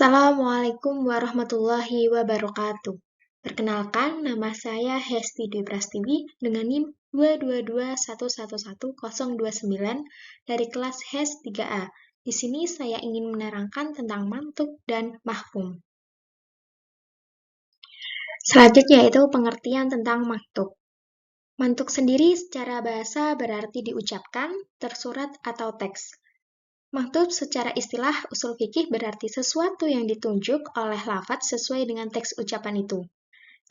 Assalamualaikum warahmatullahi wabarakatuh. Perkenalkan, nama saya Hesti Dwi Prastiwi dengan NIM 222111029 dari kelas HES 3A. Di sini saya ingin menerangkan tentang mantuk dan mafhum. Selanjutnya yaitu pengertian tentang mantuk. Mantuk sendiri secara bahasa berarti diucapkan, tersurat, atau teks. Maktub secara istilah usul fikih berarti sesuatu yang ditunjuk oleh lafadz sesuai dengan teks ucapan itu.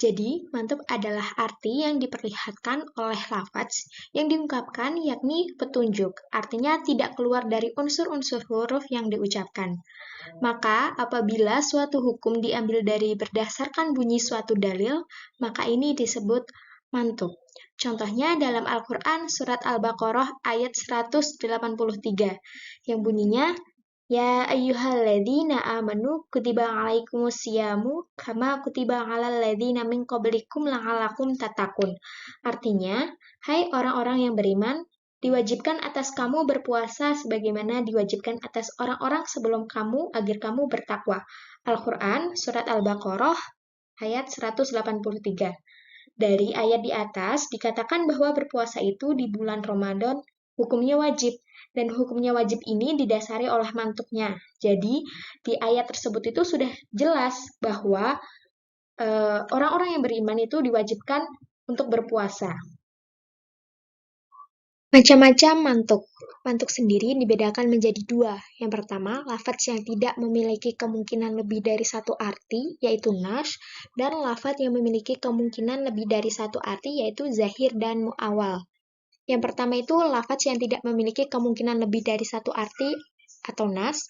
Jadi, mantub adalah arti yang diperlihatkan oleh lafadz yang diungkapkan yakni petunjuk, artinya tidak keluar dari unsur-unsur huruf yang diucapkan. Maka, apabila suatu hukum diambil dari berdasarkan bunyi suatu dalil, maka ini disebut mantub. Contohnya dalam Al-Quran surat Al-Baqarah ayat 183 yang bunyinya Ya ayyuhalladzina amanu kutiba alaikumusyamu kama kutiba alal ladzina min qablikum la'allakum tattaqun. Artinya, hai orang-orang yang beriman, diwajibkan atas kamu berpuasa sebagaimana diwajibkan atas orang-orang sebelum kamu agar kamu bertakwa. Al-Quran surat Al-Baqarah ayat 183. Dari ayat di atas dikatakan bahwa berpuasa itu di bulan Ramadan hukumnya wajib, dan hukumnya wajib ini didasari oleh mantuknya. Jadi, di ayat tersebut itu sudah jelas bahwa orang-orang yang beriman itu diwajibkan untuk berpuasa. Macam-macam mantuk. Mantuk sendiri dibedakan menjadi dua. Yang pertama, lafadz yang tidak memiliki kemungkinan lebih dari satu arti, yaitu nash, dan lafadz yang memiliki kemungkinan lebih dari satu arti, yaitu zahir dan mu'awal. Yang pertama itu lafadz yang tidak memiliki kemungkinan lebih dari satu arti atau nas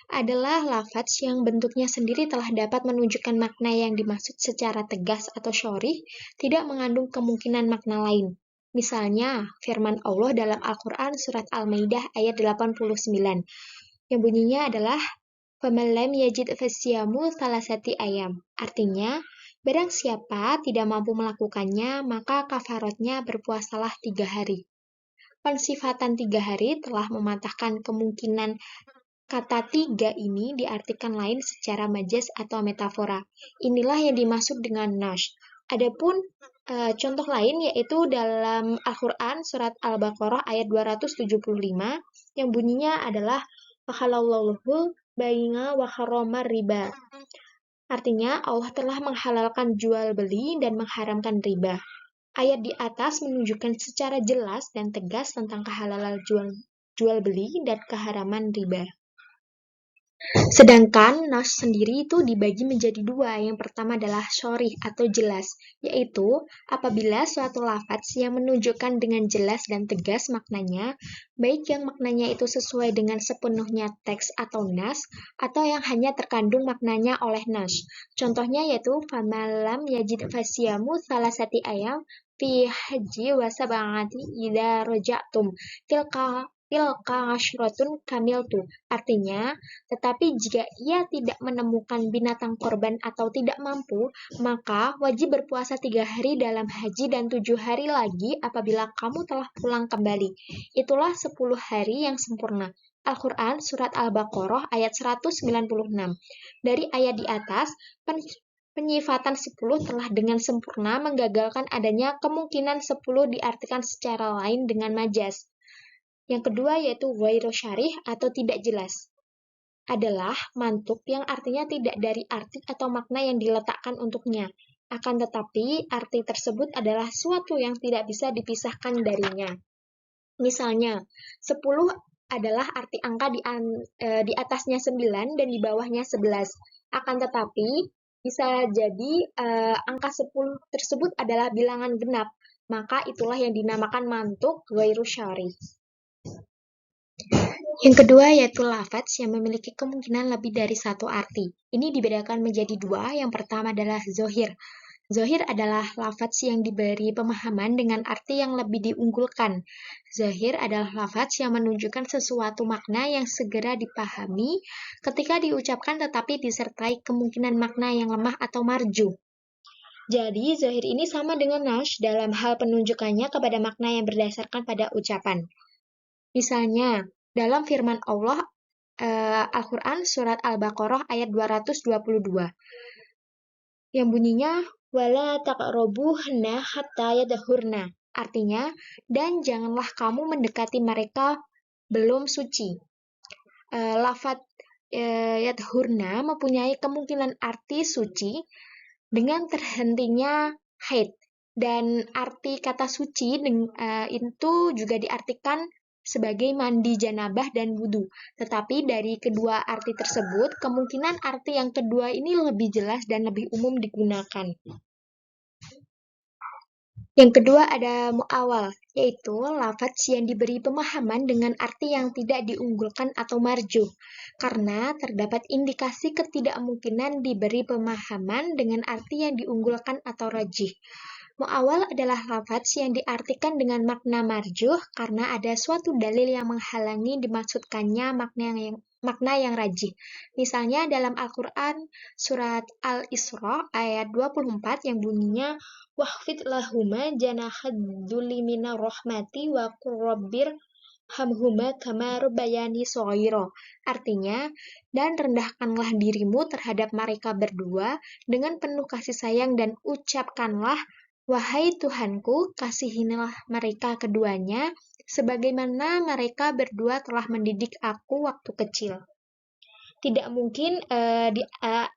adalah lafadz yang bentuknya sendiri telah dapat menunjukkan makna yang dimaksud secara tegas atau syarih, tidak mengandung kemungkinan makna lain. Misalnya, firman Allah dalam Al-Quran surat Al-Maidah ayat 89, yang bunyinya adalah فَمَنْ لَمْ يَجِدْ فَصِيَامُ ثَلَاثَةِ أَيَّامٍ. Artinya, barang siapa tidak mampu melakukannya, maka kafaratnya berpuasalah 3 hari. Pensifatan 3 hari telah mematahkan kemungkinan kata 3 ini diartikan lain secara majaz atau metafora. Inilah yang dimaksud dengan nash. Adapun contoh lain yaitu dalam Al-Quran surat Al-Baqarah ayat 275 yang bunyinya adalah Wahalallahu baina wa harramar riba. Artinya Allah telah menghalalkan jual beli dan mengharamkan riba. Ayat di atas menunjukkan secara jelas dan tegas tentang kehalalan jual beli dan keharaman riba. Sedangkan nas sendiri itu dibagi menjadi dua. Yang pertama adalah syarih atau jelas, yaitu apabila suatu lafadz yang menunjukkan dengan jelas dan tegas maknanya, baik yang maknanya itu sesuai dengan sepenuhnya teks atau nas, atau yang hanya terkandung maknanya oleh nas. Contohnya yaitu famalam yajid fasiyamu salasati ayam fi haji wa sab'ati idza raja'tum tilka asyratun kamiltu. Artinya, tetapi jika ia tidak menemukan binatang korban atau tidak mampu, maka wajib berpuasa 3 hari dalam haji dan 7 hari lagi apabila kamu telah pulang kembali. Itulah 10 hari yang sempurna. Al-Quran Surat Al-Baqarah ayat 196. Dari ayat di atas, penyifatan 10 telah dengan sempurna menggagalkan adanya kemungkinan 10 diartikan secara lain dengan majaz. Yang kedua yaitu ghairu syarih atau tidak jelas. Adalah mantuk yang artinya tidak dari arti atau makna yang diletakkan untuknya. Akan tetapi, arti tersebut adalah suatu yang tidak bisa dipisahkan darinya. Misalnya, 10 adalah arti angka di atasnya 9 dan di bawahnya 11. Akan tetapi, bisa jadi angka 10 tersebut adalah bilangan genap. Maka itulah yang dinamakan mantuk ghairu syarih. Yang kedua yaitu lafadz yang memiliki kemungkinan lebih dari satu arti. Ini dibedakan menjadi dua. Yang pertama adalah zohir. Zohir adalah lafadz yang diberi pemahaman dengan arti yang lebih diunggulkan. Zohir adalah lafadz yang menunjukkan sesuatu makna yang segera dipahami ketika diucapkan tetapi disertai kemungkinan makna yang lemah atau marju. Jadi, zohir ini sama dengan nash dalam hal penunjukannya kepada makna yang berdasarkan pada ucapan. Misalnya, dalam firman Allah Al-Quran Surat Al-Baqarah ayat 222 yang bunyinya wala taqrabuhunna hatta yadhurna. Artinya, dan janganlah kamu mendekati mereka belum suci. Lafadz yadhurna mempunyai kemungkinan arti suci dengan terhentinya haid. Dan arti kata suci itu juga diartikan sebagai mandi janabah dan wudu. Tetapi dari kedua arti tersebut, kemungkinan arti yang kedua ini lebih jelas dan lebih umum digunakan. Yang kedua ada mu'awal, yaitu lafadz yang diberi pemahaman dengan arti yang tidak diunggulkan atau marjuh, karena terdapat indikasi ketidakmungkinan diberi pemahaman dengan arti yang diunggulkan atau rajih. Mu'awal adalah lafadz yang diartikan dengan makna marjuh karena ada suatu dalil yang menghalangi dimaksudkannya makna yang rajih. Misalnya dalam Al-Quran Surat Al-Isra ayat 24 yang bunyinya wahfid lahuma janahad dzulli minar rahmati wa qur rabbir hamhuma kama rabbayani shaghira. Artinya, dan rendahkanlah dirimu terhadap mereka berdua dengan penuh kasih sayang dan ucapkanlah wahai Tuhanku, kasihinilah mereka keduanya, sebagaimana mereka berdua telah mendidik aku waktu kecil. Tidak mungkin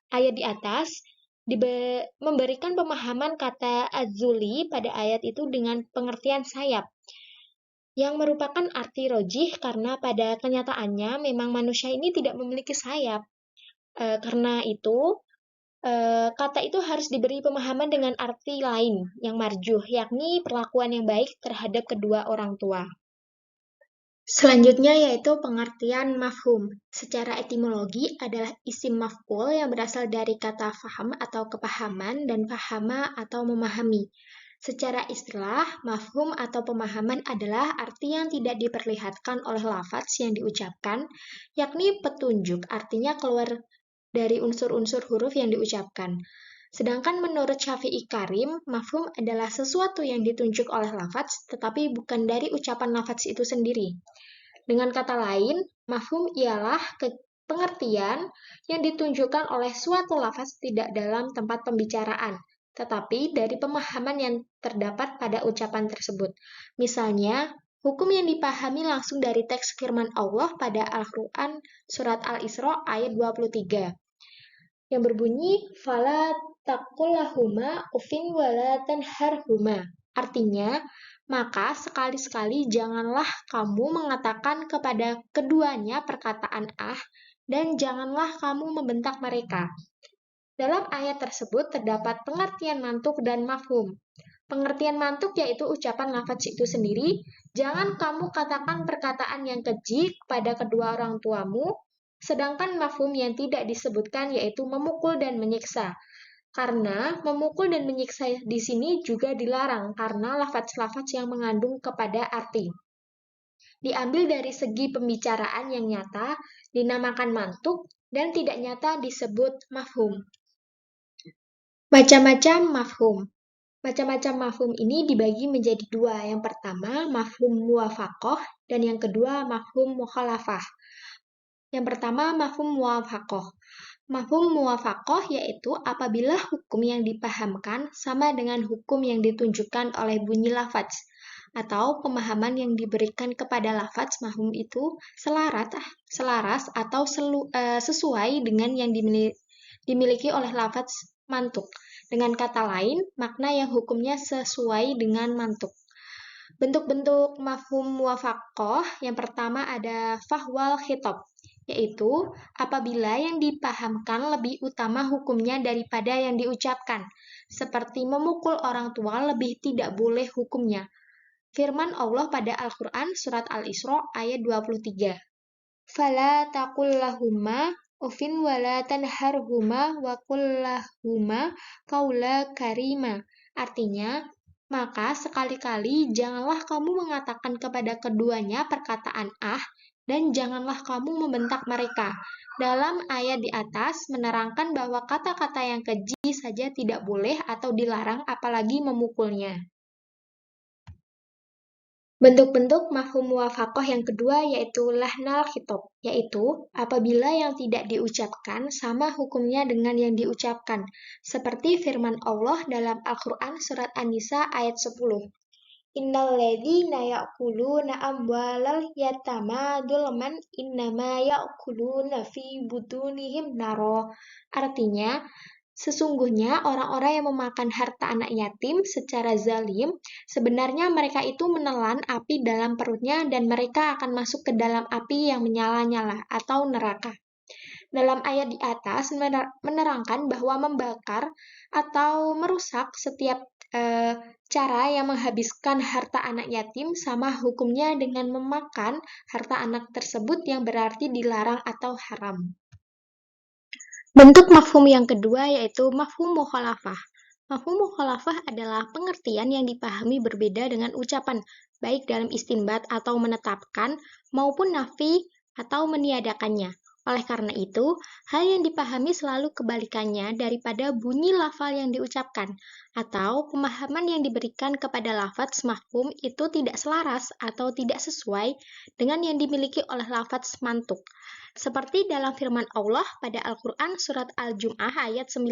ayat di atas memberikan pemahaman kata azuli pada ayat itu dengan pengertian sayap, yang merupakan arti rojih karena pada kenyataannya memang manusia ini tidak memiliki sayap. Karena itu, kata itu harus diberi pemahaman dengan arti lain yang marjuh, yakni perlakuan yang baik terhadap kedua orang tua. Selanjutnya yaitu pengertian mafhum. Secara etimologi adalah isim maf'ul yang berasal dari kata faham atau kepahaman dan fahama atau memahami. Secara istilah, mafhum atau pemahaman adalah arti yang tidak diperlihatkan oleh lafadz yang diucapkan, yakni petunjuk, artinya keluar dari unsur-unsur huruf yang diucapkan. Sedangkan menurut Syafi'i Karim, mafhum adalah sesuatu yang ditunjuk oleh lafadz, tetapi bukan dari ucapan lafadz itu sendiri. Dengan kata lain, mafhum ialah pengertian yang ditunjukkan oleh suatu lafadz tidak dalam tempat pembicaraan, tetapi dari pemahaman yang terdapat pada ucapan tersebut. Misalnya, hukum yang dipahami langsung dari teks firman Allah pada Al-Quran Surat Al-Isra ayat 23 yang berbunyi fala taqul lahuma ufin wala tanharhuma. Artinya, maka sekali-sekali janganlah kamu mengatakan kepada keduanya perkataan dan janganlah kamu membentak mereka. Dalam ayat tersebut terdapat pengertian mantuk dan mafhum. Pengertian mantuk yaitu ucapan lafadz itu sendiri, jangan kamu katakan perkataan yang keji pada kedua orang tuamu, sedangkan mafhum yang tidak disebutkan yaitu memukul dan menyiksa. Karena memukul dan menyiksa di sini juga dilarang karena lafadz-lafadz yang mengandung kepada arti. Diambil dari segi pembicaraan yang nyata, dinamakan mantuk, dan tidak nyata disebut mafhum. Macam-macam mafhum. Macam-macam mafhum ini dibagi menjadi dua. Yang pertama, mafhum muwafaqah, dan yang kedua, mafhum mukhalafah. Yang pertama, mafhum muwafaqah. Mafhum muwafaqah yaitu apabila hukum yang dipahamkan sama dengan hukum yang ditunjukkan oleh bunyi lafadz, atau pemahaman yang diberikan kepada lafadz mafhum itu selaras atau sesuai dengan yang dimiliki oleh lafadz mantuk. Dengan kata lain, makna yang hukumnya sesuai dengan mantuk. Bentuk-bentuk mafhum muwafaqah yang pertama ada fahwal khitab, yaitu apabila yang dipahamkan lebih utama hukumnya daripada yang diucapkan, seperti memukul orang tua lebih tidak boleh hukumnya. Firman Allah pada Al-Quran Surat Al-Isra ayat 23. Fala taqul lahumma ufin wala tanharhuma wa qul lahuma qaula karima. Artinya, maka sekali-kali janganlah kamu mengatakan kepada keduanya perkataan dan janganlah kamu membentak mereka. Dalam ayat di atas menerangkan bahwa kata-kata yang keji saja tidak boleh atau dilarang apalagi memukulnya. Bentuk-bentuk mafhum muwafaqah yang kedua yaitu lahnal khitab, yaitu apabila yang tidak diucapkan sama hukumnya dengan yang diucapkan, seperti firman Allah dalam Al-Quran Surat An-Nisa ayat 10. Innal ladzina ya'kuluna amwalal yatama dzulman innama ya'kuluna fi butunihim naro. Artinya, sesungguhnya orang-orang yang memakan harta anak yatim secara zalim, sebenarnya mereka itu menelan api dalam perutnya dan mereka akan masuk ke dalam api yang menyala-nyala atau neraka. Dalam ayat di atas menerangkan bahwa membakar atau merusak setiap cara yang menghabiskan harta anak yatim sama hukumnya dengan memakan harta anak tersebut yang berarti dilarang atau haram. Bentuk mafhum yang kedua yaitu mafhum mukhalafah. Mafhum mukhalafah adalah pengertian yang dipahami berbeda dengan ucapan, baik dalam istinbat atau menetapkan, maupun nafi atau meniadakannya. Oleh karena itu, hal yang dipahami selalu kebalikannya daripada bunyi lafal yang diucapkan, atau pemahaman yang diberikan kepada lafaz mafhum itu tidak selaras atau tidak sesuai dengan yang dimiliki oleh lafaz mantuk. Seperti dalam firman Allah pada Al-Quran Surat Al-Jum'ah ayat 9.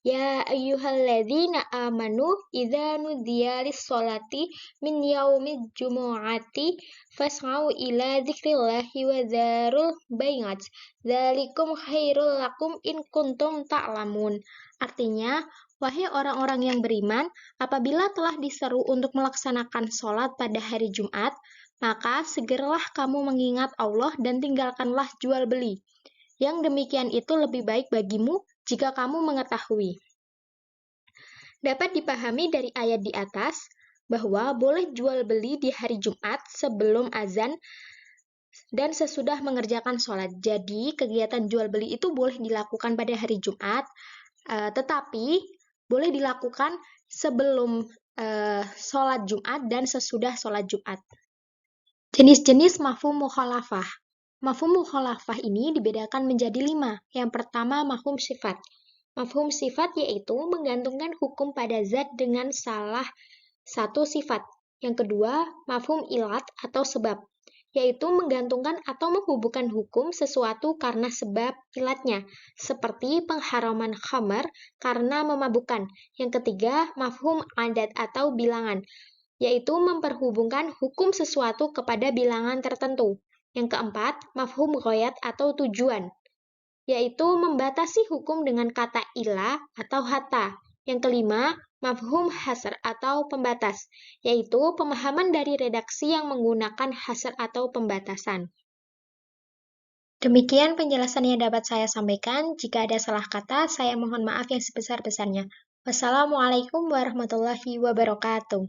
Ya ayyuhalladzina amanu idza nudiya lis-sholati min yaumil jumu'ati fas'au ila dzikrillahi wa dzarul bai'at dzalikum khairul lakum in kuntum ta'lamun. Artinya, wahai orang-orang yang beriman, apabila telah diseru untuk melaksanakan sholat pada hari Jumat, maka segeralah kamu mengingat Allah dan tinggalkanlah jual beli. Yang demikian itu lebih baik bagimu jika kamu mengetahui. Dapat dipahami dari ayat di atas bahwa boleh jual beli di hari Jumat sebelum azan dan sesudah mengerjakan sholat. Jadi, kegiatan jual beli itu boleh dilakukan pada hari Jumat, tetapi boleh dilakukan sebelum sholat Jumat dan sesudah sholat Jumat. Jenis-jenis mafhum mukhalafah. Mafhum mukhalafah ini dibedakan menjadi 5. Yang pertama, mafhum sifat. Mafhum sifat yaitu menggantungkan hukum pada zat dengan salah satu sifat. Yang kedua, mafhum ilat atau sebab, yaitu menggantungkan atau menghubungkan hukum sesuatu karena sebab ilatnya, seperti pengharaman khamar karena memabukkan. Yang ketiga, mafhum adat atau bilangan, yaitu memperhubungkan hukum sesuatu kepada bilangan tertentu. Yang keempat, mafhum ghoyat atau tujuan, yaitu membatasi hukum dengan kata ilah atau hatta. Yang kelima, mafhum hasr atau pembatas, yaitu pemahaman dari redaksi yang menggunakan hasr atau pembatasan. Demikian penjelasan yang dapat saya sampaikan. Jika ada salah kata, saya mohon maaf yang sebesar-besarnya. Wassalamualaikum warahmatullahi wabarakatuh.